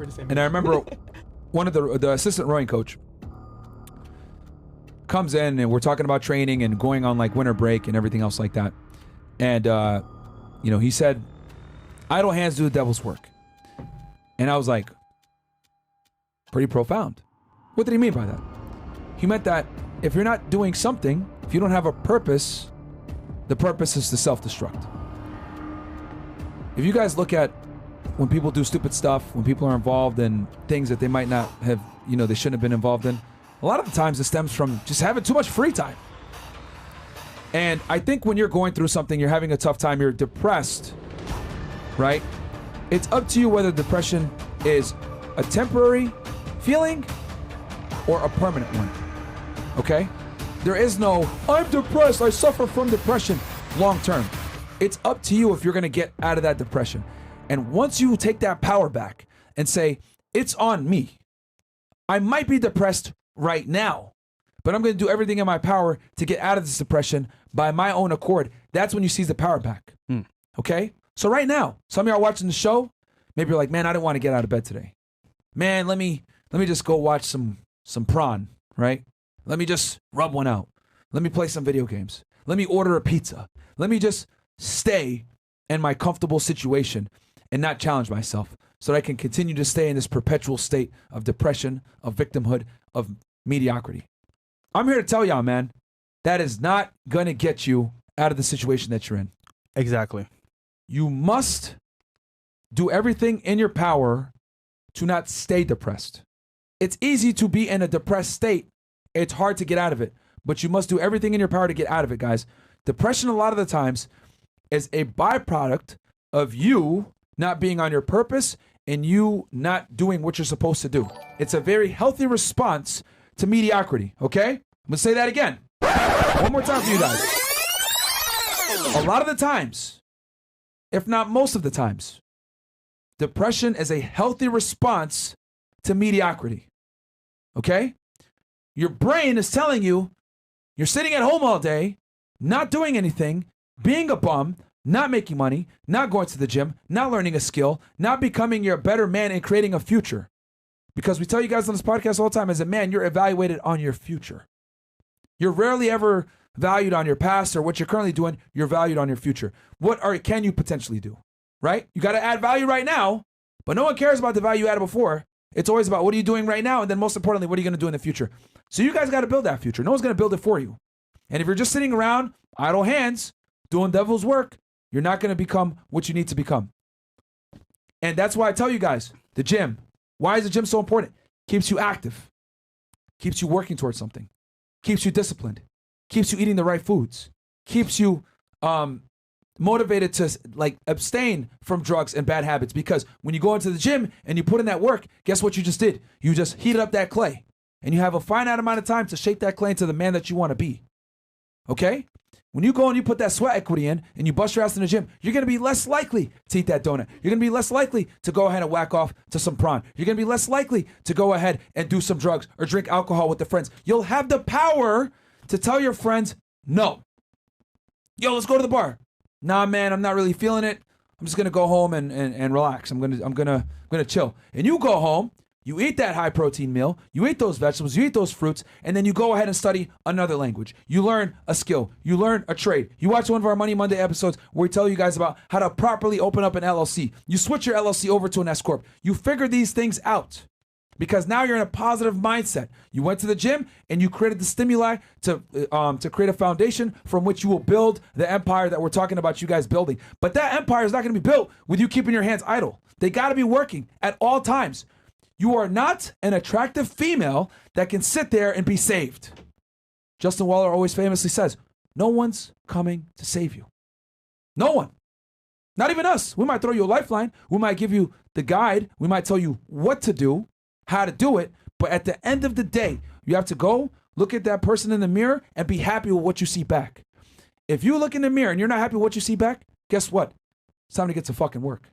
We're the same. And I remember one of the assistant rowing coach comes in and we're talking about training and going on like winter break and everything else like that. And, he said, idle hands do the devil's work. And I was like, pretty profound. What did he mean by that? He meant that if you're not doing something, if you don't have a purpose, the purpose is to self-destruct. If you guys look at when people do stupid stuff, when people are involved in things that they might not have, they shouldn't have been involved in, a lot of the times it stems from just having too much free time. And I think when you're going through something, you're having a tough time, you're depressed, right? It's up to you whether depression is a temporary feeling or a permanent one, okay? There is no, I'm depressed, I suffer from depression, long term. It's up to you if you're gonna get out of that depression. And once you take that power back and say, it's on me. I might be depressed right now, but I'm gonna do everything in my power to get out of this depression by my own accord. That's when you seize the power back, okay? So right now, some of y'all are watching the show, maybe you're like, man, I didn't want to get out of bed today. Man, let me just go watch some prawn, right? Let me just rub one out. Let me play some video games. Let me order a pizza. Let me just stay in my comfortable situation and not challenge myself so that I can continue to stay in this perpetual state of depression, of victimhood, of mediocrity. I'm here to tell y'all, man, that is not going to get you out of the situation that you're in. Exactly. You must do everything in your power to not stay depressed. It's easy to be in a depressed state. It's hard to get out of it, but you must do everything in your power to get out of it, guys. Depression, a lot of the times, is a byproduct of you not being on your purpose and you not doing what you're supposed to do. It's a very healthy response to mediocrity, okay? I'm gonna say that again. One more time for you guys. A lot of the times, if not most of the times, depression is a healthy response to mediocrity, okay? Your brain is telling you you're sitting at home all day, not doing anything, being a bum, not making money, not going to the gym, not learning a skill, not becoming your better man and creating a future. Because we tell you guys on this podcast all the time, as a man, you're evaluated on your future. You're rarely ever valued on your past or what you're currently doing. You're valued on your future. Can you potentially do, right? You got to add value right now, but no one cares about the value you added before. It's always about what are you doing right now, and then most importantly, what are you going to do in the future? So you guys got to build that future. No one's going to build it for you. And if you're just sitting around, idle hands, doing devil's work, you're not going to become what you need to become. And that's why I tell you guys, the gym. Why is the gym so important? Keeps you active. Keeps you working towards something. Keeps you disciplined. Keeps you eating the right foods. Keeps you motivated to abstain from drugs and bad habits. Because when you go into the gym and you put in that work, guess what you just did? You just heated up that clay. And you have a finite amount of time to shape that clay into the man that you want to be. Okay? When you go and you put that sweat equity in and you bust your ass in the gym, you're going to be less likely to eat that donut. You're going to be less likely to go ahead and whack off to some prawn. You're going to be less likely to go ahead and do some drugs or drink alcohol with the friends. You'll have the power to tell your friends, no. Yo, let's go to the bar. Nah, man, I'm not really feeling it. I'm just going to go home and relax. I'm going to chill. And you go home. You eat that high protein meal, you eat those vegetables, you eat those fruits, and then you go ahead and study another language. You learn a skill, you learn a trade. You watch one of our Money Monday episodes where we tell you guys about how to properly open up an LLC. You switch your LLC over to an S Corp. You figure these things out because now you're in a positive mindset. You went to the gym and you created the stimuli to create a foundation from which you will build the empire that we're talking about you guys building. But that empire is not going to be built with you keeping your hands idle. They got to be working at all times. You are not an attractive female that can sit there and be saved. Justin Waller always famously says, no one's coming to save you. No one. Not even us. We might throw you a lifeline. We might give you the guide. We might tell you what to do, how to do it. But at the end of the day, you have to go look at that person in the mirror and be happy with what you see back. If you look in the mirror and you're not happy with what you see back, guess what? It's time to get to fucking work.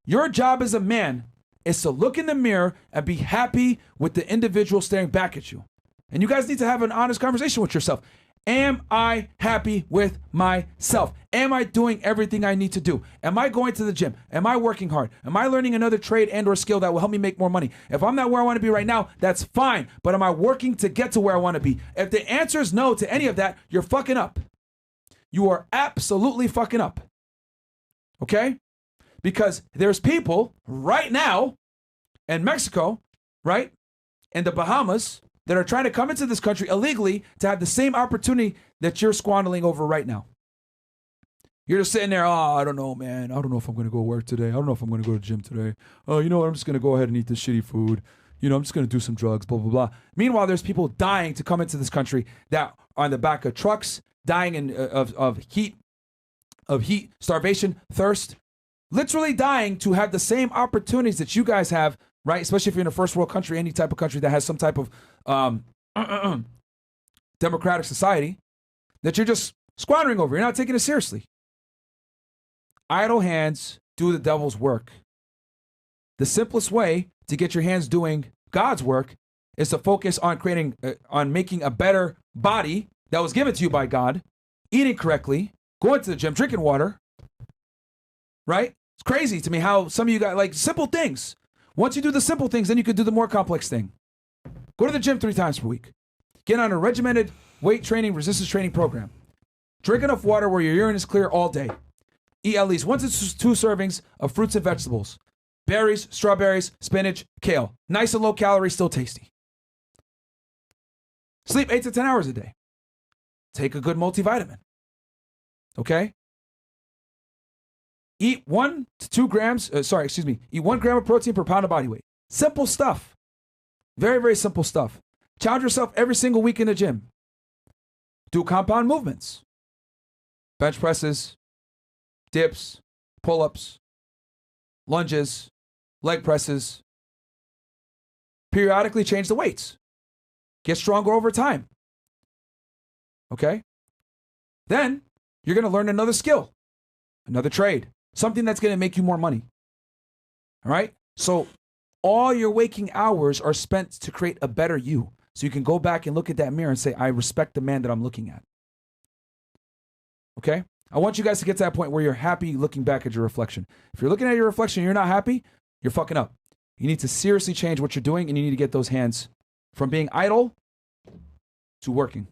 Your job as a man is to look in the mirror and be happy with the individual staring back at you. And you guys need to have an honest conversation with yourself. Am I happy with myself? Am I doing everything I need to do? Am I going to the gym? Am I working hard? Am I learning another trade and or skill that will help me make more money? If I'm not where I want to be right now, that's fine. But am I working to get to where I want to be? If the answer is no to any of that, you're fucking up. You are absolutely fucking up. Okay? Because there's people right now in Mexico, right? In the Bahamas, that are trying to come into this country illegally to have the same opportunity that you're squandering over right now. You're just sitting there, I don't know, man. I don't know if I'm going to go to work today. I don't know if I'm going to go to the gym today. Oh, you know what? I'm just going to go ahead and eat this shitty food. You know, I'm just going to do some drugs, blah, blah, blah. Meanwhile, there's people dying to come into this country that are on the back of trucks, dying of heat, starvation, thirst, literally dying to have the same opportunities that you guys have, right? Especially if you're in a first world country, any type of country that has some type of democratic society that you're just squandering over. You're not taking it seriously. Idle hands do the devil's work. The simplest way to get your hands doing God's work is to focus on on making a better body that was given to you by God, eating correctly, going to the gym, drinking water, right? It's crazy to me how some of you got like simple things. Once you do the simple things, then you can do the more complex thing. Go to the gym 3 times per week. Get on a regimented weight training, resistance training program. Drink enough water where your urine is clear all day. Eat at least 1 to 2 servings of fruits and vegetables. Berries, strawberries, spinach, kale. Nice and low calorie, still tasty. Sleep 8 to 10 hours a day. Take a good multivitamin. Okay? Eat 1 to 2 grams, eat 1 gram of protein per pound of body weight. Simple stuff. Very, very simple stuff. Challenge yourself every single week in the gym. Do compound movements. Bench presses, dips, pull-ups, lunges, leg presses. Periodically change the weights. Get stronger over time. Okay? Then you're going to learn another skill, another trade, something that's going to make you more money. All right? So all your waking hours are spent to create a better you. So you can go back and look at that mirror and say, I respect the man that I'm looking at. Okay? I want you guys to get to that point where you're happy looking back at your reflection. If you're looking at your reflection and you're not happy, you're fucking up. You need to seriously change what you're doing, and you need to get those hands from being idle to working.